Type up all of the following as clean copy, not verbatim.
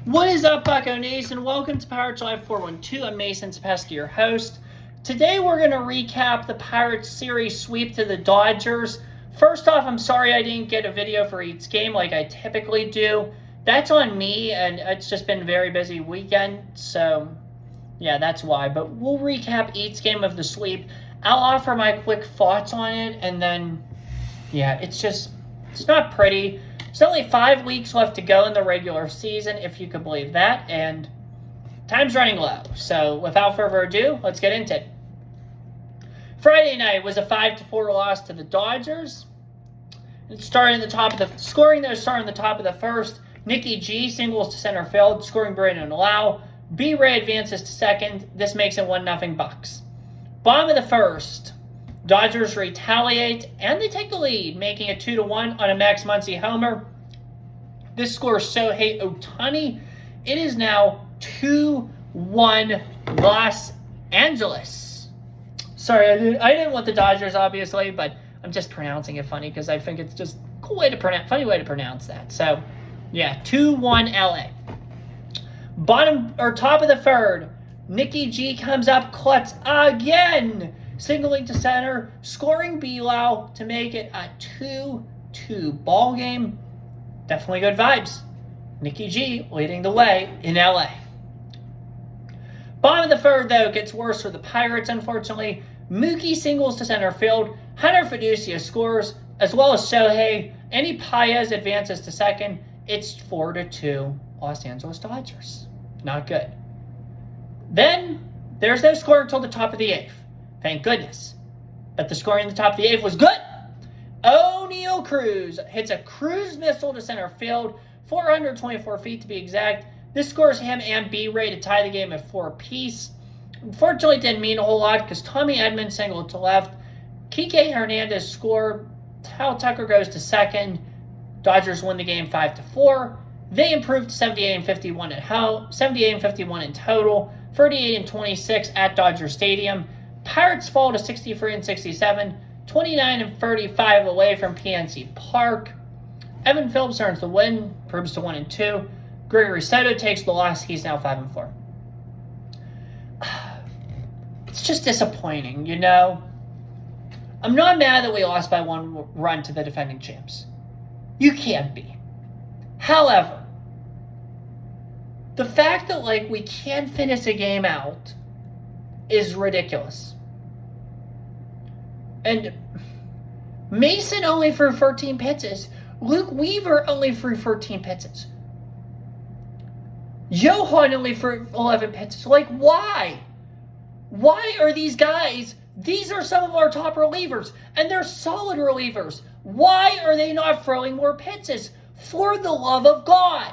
What is up, Bucko Nation? Welcome to Pirates Live 412. I'm Mason Sapesky, your host. Today we're going to recap the Pirates series sweep to the Dodgers. First off, I'm sorry I didn't get a video for each game like I typically do. That's on me, and it's just been a very busy weekend, so yeah, that's why. But we'll recap each game of the sweep. I'll offer my quick thoughts on it, and then, yeah, it's not pretty. There's only 5 weeks left to go in the regular season, if you could believe that, and time's running low. So without further ado, let's get into it. Friday night was a 5-4 loss to the Dodgers. Starting the top of the first. Nicky G singles to center field, scoring Brandon Lau. B-Ray advances to second. This makes it 1-0 Bucks. Bottom of the first. Dodgers retaliate, and they take the lead, making it 2-1 on a Max Muncy homer. This scores Shohei Ohtani. It is now 2-1 Los Angeles. Sorry, I didn't want the Dodgers, obviously, but I'm just pronouncing it funny because I think it's just a funny way to pronounce that. So, yeah, 2-1 LA. Top of the third, Nicky G comes up clutch again, singling to center, scoring B-Lau to make it a 2-2 ball game. Definitely good vibes. Nicky G leading the way in LA. Bottom of the third, though, gets worse for the Pirates, unfortunately. Mookie singles to center field. Hunter Fiducia scores, as well as Shohei. Andy Paez advances to second. It's 4-2 Los Angeles Dodgers. Not good. Then, there's no score until the top of the eighth. Thank goodness. But the scoring in the top of the eighth was good. O'Neal Cruz hits a cruise missile to center field, 424 feet to be exact. This scores him and B-Ray to tie the game at 4 apiece. Unfortunately, it didn't mean a whole lot because Tommy Edman singled to left. Kike Hernandez scored. Kyle Tucker goes to second. Dodgers win the game 5-4. They improved to 78-51 at home, 78-51 in total, 38-26 at Dodger Stadium. Pirates fall to 63-67, 29-35 away from PNC Park. Evan Phillips earns the win, improves to 1-2. Gregory Soto takes the loss. He's now 5-4. It's just disappointing, you know. I'm not mad that we lost by 1 run to the defending champs. You can't be. However, the fact that we can't finish a game out is ridiculous. And Mason only threw 13 pitches. Luke Weaver only threw 13 pitches. Johan only threw 11 pitches. Why? Why are these guys? These are some of our top relievers, and they're solid relievers. Why are they not throwing more pitches? For the love of God.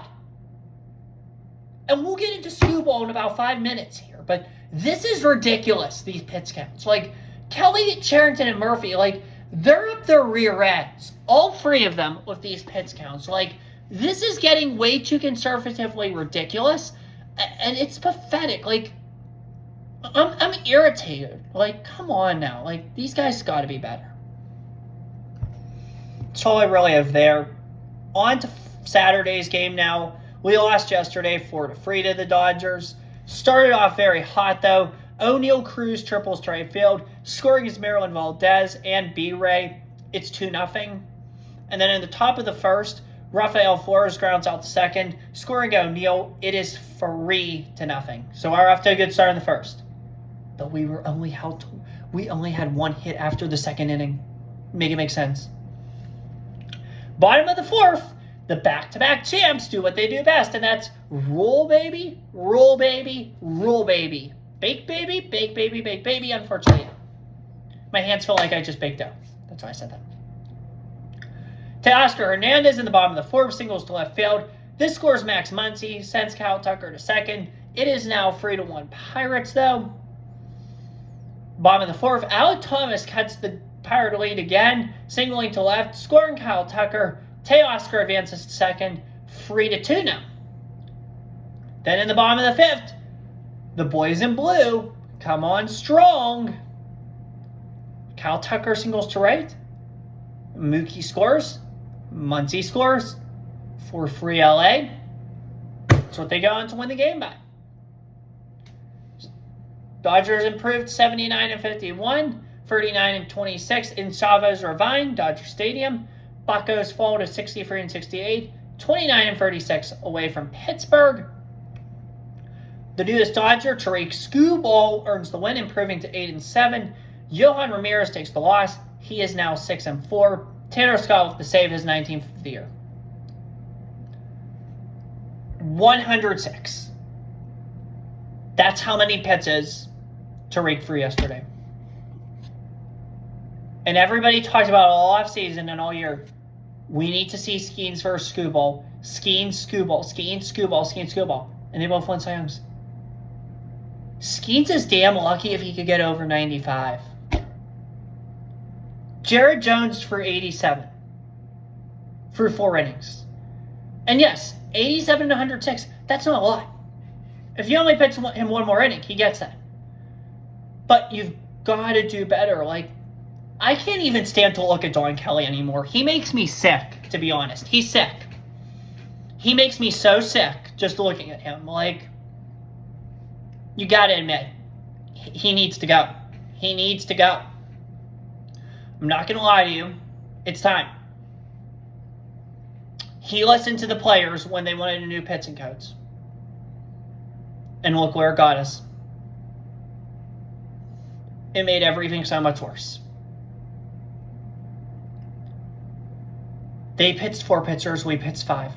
And we'll get into Screwball in about 5 minutes here, but this is ridiculous, these pitch counts. Kelly, Charrington, and Murphy, they're up their rear ends, all 3 of them, with these pitch counts. This is getting way too conservatively ridiculous, and it's pathetic. I'm irritated. Come on now. These guys got to be better. That's all I really have there. On to Saturday's game now. We lost yesterday 4-3 to the Dodgers. Started off very hot, though. O'Neal Cruz triples to right field. Scoring is Maryland Valdez and B-Ray. It's 2-0. And then in the top of the first, Rafael Flores grounds out to second. Scoring O'Neal. It is 3-0. So we're off to a good start in the first. But we only had 1 hit after the second inning. Make it make sense. Bottom of the fourth, the back-to-back champs do what they do best, and that's roll baby, roll baby, roll baby. Bake baby, bake baby, bake baby. Unfortunately, my hands feel like I just baked dough. That's why I said that. Teoscar Hernandez in the bottom of the fourth, singles to left field. This scores Max Muncy, sends Kyle Tucker to second. It is now 3-1 Pirates, though. Bottom of the fourth, Alec Thomas cuts the Pirate lead again, singling to left, scoring Kyle Tucker. Teoscar advances to second, 3-2 now. Then in the bottom of the fifth, the boys in blue come on strong. Kyle Tucker singles to right. Mookie scores. Muncy scores. 4-3 LA. That's what they go on to win the game by. Dodgers improved 79-51, 39-26 in Chavez Ravine, Dodger Stadium. Buccos fall to 63-68, 29-36 away from Pittsburgh. The newest Dodger, Tariq Skubal, earns the win, improving to 8-7. Johan Ramirez takes the loss. He is now 6-4. Tanner Scott with the save, his 19th of the year. 106. That's how many pitches Tariq threw yesterday. And everybody talks about all offseason and all year. We need to see Skeens versus Skubal. Skeens, Skubal, Skeens, Skubal, Skeens, Skubal. And they both won Cy Youngs. Skeens is damn lucky if he could get over 95. Jared Jones for 87 through 4 innings. And yes, 87 to 106, that's not a lot. If you only pitch him one more inning, he gets that. But you've got to do better. Like, I can't even stand to look at Don Kelly anymore. He makes me sick, to be honest. He's sick. He makes me so sick just looking at him. Like, you got to admit, he needs to go. He needs to go. I'm not going to lie to you. It's time. He listened to the players when they wanted a new pitching coach. And look where it got us. It made everything so much worse. They pitched 4 pitchers, we pitched 5.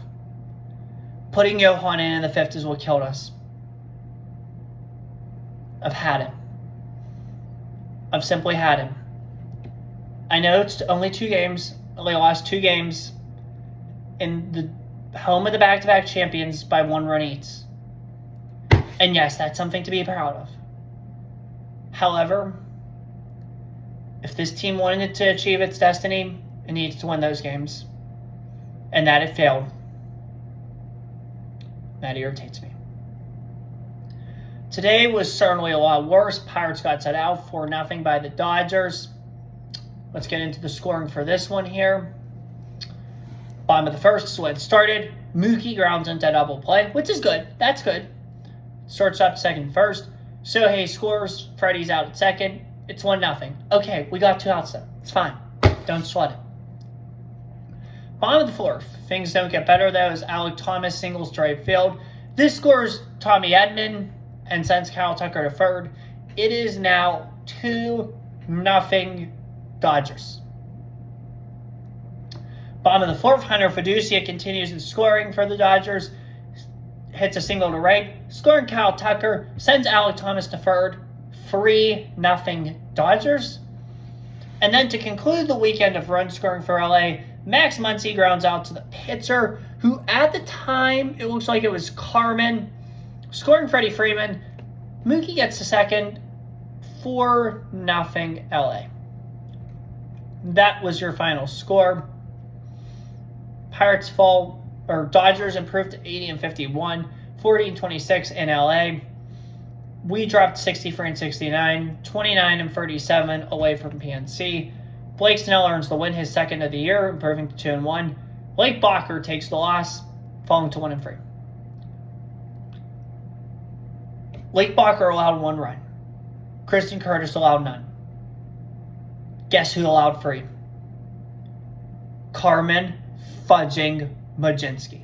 Putting Johan in the 5th is what killed us. I've had him. I've simply had him. I know it's only 2 games. They lost 2 games in the home of the back-to-back champions by 1 run each. And yes, that's something to be proud of. However, if this team wanted to achieve its destiny, it needs to win those games. And that it failed. That irritates me. Today was certainly a lot worse. Pirates got set out 4-0 by the Dodgers. Let's get into the scoring for this one here. Bottom of the first is when it started. Mookie grounds into double play, which is good. That's good. Shortstop second first. Shohei scores. Freddie's out at second. It's 1-0. Okay, we got 2 outs though. It's fine. Don't sweat it. Bottom of the fourth. Things don't get better though as Alek Thomas singles to right field. This scores Tommy Edman and sends Kyle Tucker to third. It is now 2-0 Dodgers. Bottom of the fourth, Hunter Fiducia continues in scoring for the Dodgers. Hits a single to right. Scoring Kyle Tucker. Sends Alek Thomas to third. 3-0 Dodgers. And then to conclude the weekend of run scoring for LA, Max Muncy grounds out to the pitcher, who at the time, it looks like it was Carmen, scoring Freddie Freeman. Mookie gets to second. 4-0 LA. That was your final score. Dodgers improved to 80-51, 40-26 in LA. We dropped 63-69, 29-37 away from PNC. Blake Snell earns the win, his second of the year, improving to 2-1. Blake Bacher takes the loss, falling to 1-3. Blake Bacher allowed 1 run. Kristen Curtis allowed none. Guess who allowed 3? Carmen fudging Mlodzinski.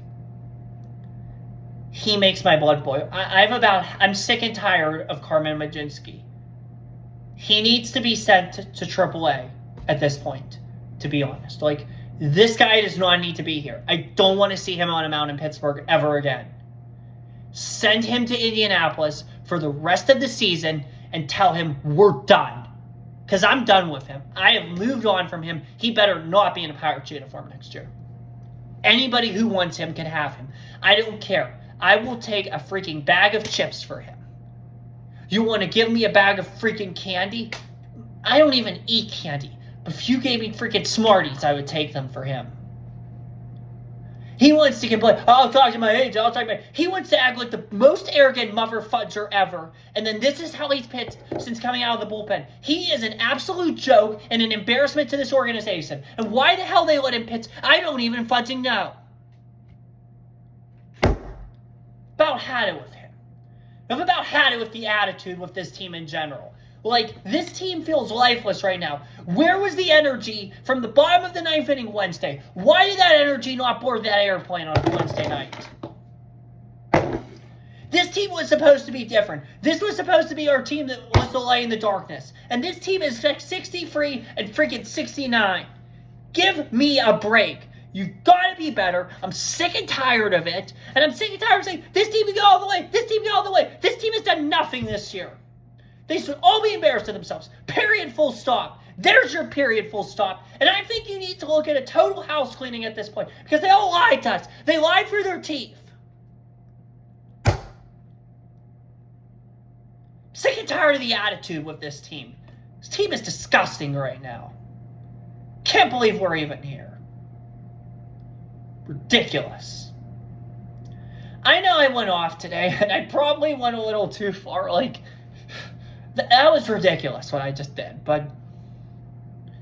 He makes my blood boil. I'm sick and tired of Carmen Mlodzinski. He needs to be sent to AAA at this point, to be honest. Like, this guy does not need to be here. I don't want to see him on a mound in Pittsburgh ever again. Send him to Indianapolis for the rest of the season and tell him we're done. Because I'm done with him. I have moved on from him. He better not be in a Pirates uniform next year. Anybody who wants him can have him. I don't care. I will take a freaking bag of chips for him. You want to give me a bag of freaking candy? I don't even eat candy. But if you gave me freaking Smarties, I would take them for him. He wants to complain, I'll talk to my agent, He wants to act like the most arrogant mother fudger ever. And then this is how he's pitched since coming out of the bullpen. He is an absolute joke and an embarrassment to this organization. And why the hell they let him pitch, I don't even fudging know. About had it with him. I've about had it with the attitude with this team in general. Like, this team feels lifeless right now. Where was the energy from the bottom of the ninth inning Wednesday? Why did that energy not board that airplane on Wednesday night? This team was supposed to be different. This was supposed to be our team that was the light in the darkness. And this team is 63 and freaking 69. Give me a break. You've got to be better. I'm sick and tired of it. And I'm sick and tired of saying, this team can go all the way. This team can go all the way. This team has done nothing this year. They should all be embarrassed of themselves. Period, full stop. There's your period, full stop. And I think you need to look at a total house cleaning at this point. Because they all lied to us. They lied through their teeth. Sick and tired of the attitude with this team. This team is disgusting right now. Can't believe we're even here. Ridiculous. I know I went off today, and I probably went a little too far. Like, that was ridiculous what I just did. But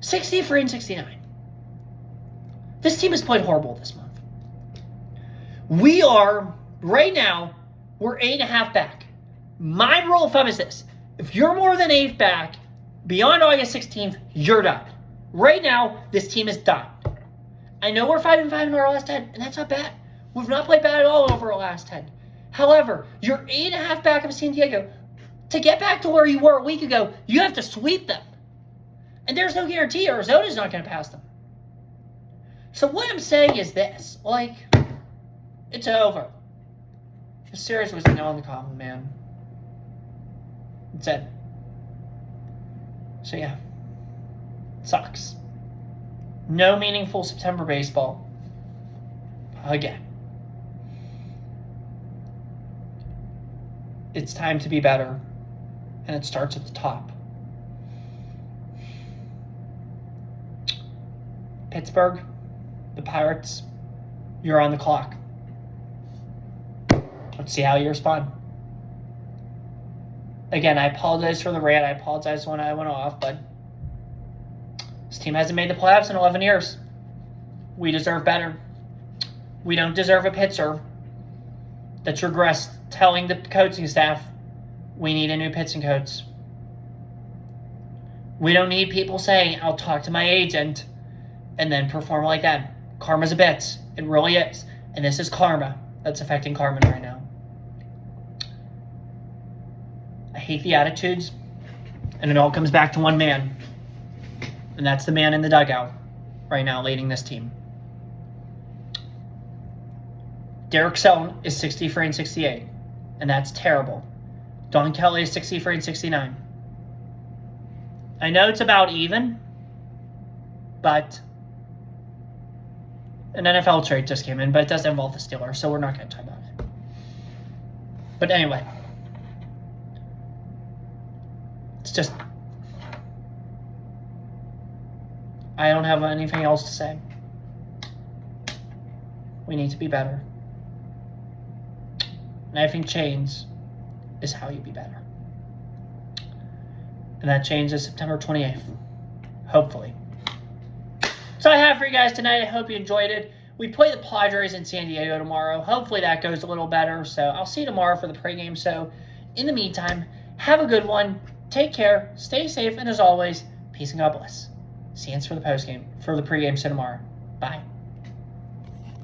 63 and 69. This team has played horrible this month. We are, right now, we're 8.5 back. My rule of thumb is this. If you're more than 8 back, beyond August 16th, you're done. Right now, this team is done. I know we're 5-5 in our last 10, and that's not bad. We've not played bad at all over our last 10. However, you're 8.5 back of San Diego. To get back to where you were a week ago, you have to sweep them. And there's no guarantee Arizona's not going to pass them. So what I'm saying is this. Like, it's over. The series was a nail in the coffin, man. It's it. So yeah. Sucks. No meaningful September baseball. Again. It's time to be better. And it starts at the top. Pittsburgh, the Pirates, you're on the clock. Let's see how you respond. Again, I apologize for the rant. I apologize when I went off, but this team hasn't made the playoffs in 11 years. We deserve better. We don't deserve a pitcher that's regressed telling the coaching staff we need a new pitching coach. We don't need people saying, I'll talk to my agent and then perform like that. Karma's a bitch. It really is. And this is karma that's affecting Carmen right now. I hate the attitudes, and it all comes back to one man. And that's the man in the dugout right now leading this team. Derek Selton is 63 and 68, and that's terrible. Don Kelly is 63 and 69. I know it's about even, but an NFL trade just came in, but it doesn't involve the Steelers, so we're not going to talk about it. But anyway, it's just, I don't have anything else to say. We need to be better. And I think change is how you be better. And that change is September 28th. Hopefully. So I have for you guys tonight. I hope you enjoyed it. We play the Padres in San Diego tomorrow. Hopefully that goes a little better. So I'll see you tomorrow for the pregame. So in the meantime, have a good one. Take care. Stay safe. And as always, peace and God bless. See you for the postgame, for the pregame. So tomorrow. Bye.